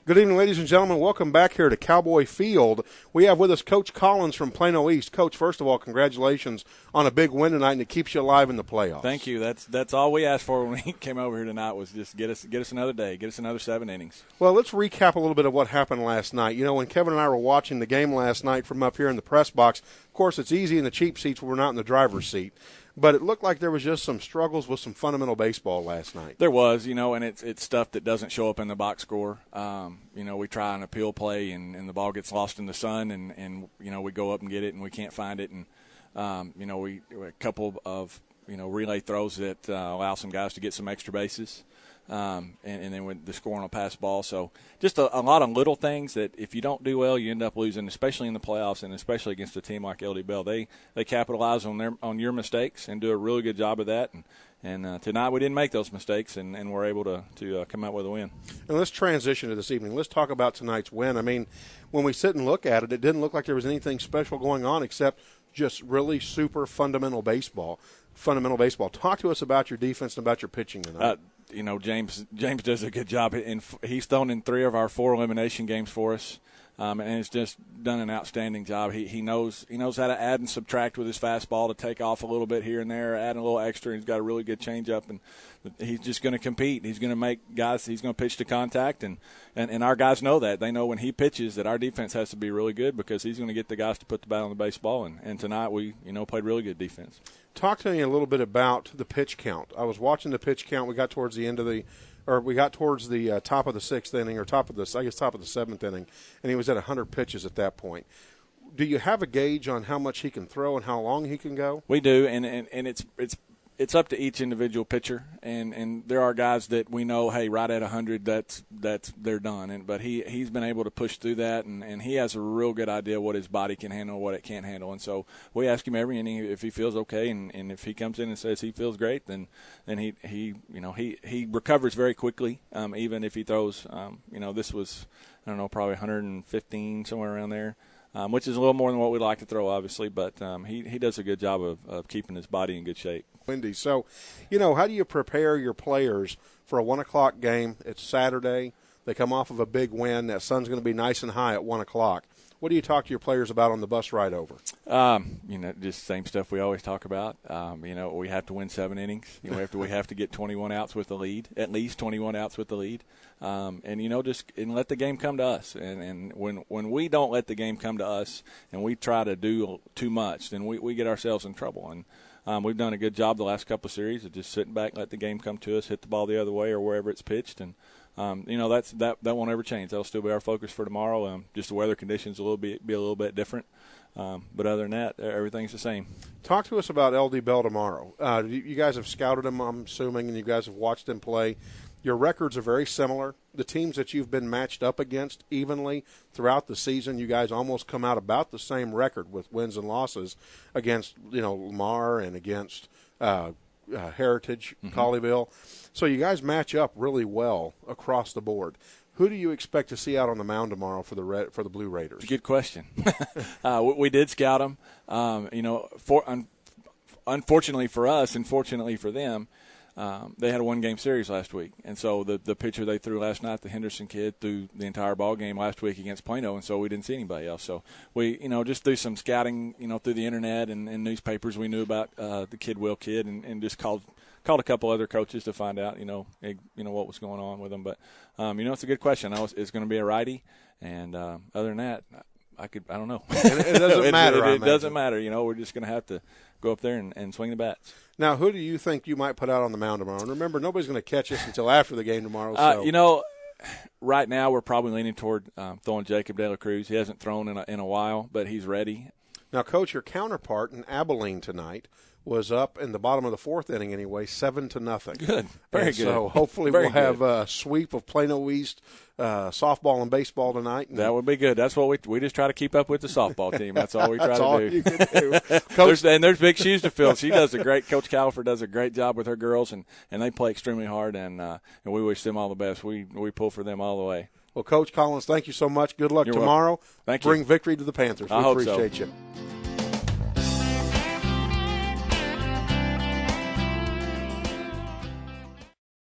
Good evening, ladies and gentlemen. Welcome back here to Cowboy Field. We have with us Coach Collins from Plano East. Coach, first of all, congratulations on a big win tonight, and it keeps you alive in the playoffs. Thank you. That's all we asked for when we came over here tonight was just get us another day, get us another 7 innings. Well, let's recap a little bit of what happened last night. You know, when Kevin and I were watching the game last night from up here in the press box, of course, it's easy in the cheap seats when we're not in the driver's seat. But it looked like there was just some struggles with some fundamental baseball last night. There was, and it's stuff that doesn't show up in the box score. We try an appeal play, and the ball gets lost in the sun, and we go up and get it, and we can't find it. And, we a couple of, relay throws that allow some guys to get some extra bases. And then with the scoring on pass ball. So just a lot of little things that if you don't do well, you end up losing, especially in the playoffs and especially against a team like LD Bell. They capitalize on your mistakes and do a really good job of that. And tonight we didn't make those mistakes and we're able to come out with a win. And let's transition to this evening. Let's talk about tonight's win. I mean, when we sit and look at it, it didn't look like there was anything special going on except just really super fundamental baseball. Talk to us about your defense and about your pitching tonight. James does a good job. He's thrown in 3 of our 4 elimination games for us, and has just done an outstanding job. He knows how to add and subtract with his fastball to take off a little bit here and there, add a little extra. He's got a really good changeup, and he's just going to compete. He's going to make guys. He's going to pitch to contact, and our guys know that. They know when he pitches that our defense has to be really good because he's going to get the guys to put the bat on the baseball. And tonight we played really good defense. Talk to me a little bit about the pitch count. I was watching the pitch count. We got towards the top of the 6th inning, or top of the 7th inning, and he was at 100 pitches at that point. Do you have a gauge on how much he can throw and how long he can go? We do, and it's up to each individual pitcher, and there are guys that we know, hey, right at 100, that's they're done. But he's been able to push through that, and he has a real good idea what his body can handle, what it can't handle. And so we ask him every inning if he feels okay, and if he comes in and says he feels great, then he recovers very quickly, even if he throws. This was probably 115 somewhere around there. Which is a little more than what we'd like to throw, obviously, but he does a good job of keeping his body in good shape. Windy. So, how do you prepare your players for a 1 o'clock game? It's Saturday. They come off of a big win. That sun's going to be nice and high at 1 o'clock. What do you talk to your players about on the bus ride over? Just the same stuff we always talk about. We have to win 7 innings. We have to get 21 outs with the lead, at least 21 outs with the lead. And let the game come to us. And when we don't let the game come to us and we try to do too much, then we get ourselves in trouble. And we've done a good job the last couple of series of just sitting back, let the game come to us, hit the ball the other way or wherever it's pitched, and that won't ever change. That'll still be our focus for tomorrow. Just the weather conditions be a little bit different, but other than that, everything's the same. Talk to us about LD Bell tomorrow. You guys have scouted him, I'm assuming, and you guys have watched him play. Your records are very similar. The teams that you've been matched up against evenly throughout the season, you guys almost come out about the same record with wins and losses against, Lamar and against Heritage, Colleyville. So you guys match up really well across the board. Who do you expect to see out on the mound tomorrow for the Blue Raiders? It's a good question. We did scout them. Unfortunately for us and fortunately for them, they had a 1-game series last week, and so the pitcher they threw last night, the Henderson kid, threw the entire ball game last week against Plano, and so we didn't see anybody else. So we, just through some scouting, through the internet and newspapers, we knew about the Will kid, and just called a couple other coaches to find out, what was going on with them. But it's a good question. It's going to be a righty, and other than that, I don't know. It doesn't matter. It doesn't matter. We're just going to have to go up there and swing the bats. Now, who do you think you might put out on the mound tomorrow? And remember, nobody's going to catch us until after the game tomorrow. So. Right now we're probably leaning toward throwing Jacob De La Cruz. He hasn't thrown in a while, but he's ready. Now, Coach, your counterpart in Abilene tonight was up in the bottom of the 4th inning anyway, 7-0. Good. Very good. So hopefully we'll have a sweep of Plano East softball and baseball tonight. That would be good. That's what we just try to keep up with the softball team. That's all we try That's to all do. You can do. Coach, there's big shoes to fill. Coach Califer does a great job with her girls, and they play extremely hard, and we wish them all the best. We pull for them all the way. Well, Coach Collins, thank you so much. Good luck You're tomorrow. Welcome. Thank you. Bring victory to the Panthers. We I hope appreciate so. you.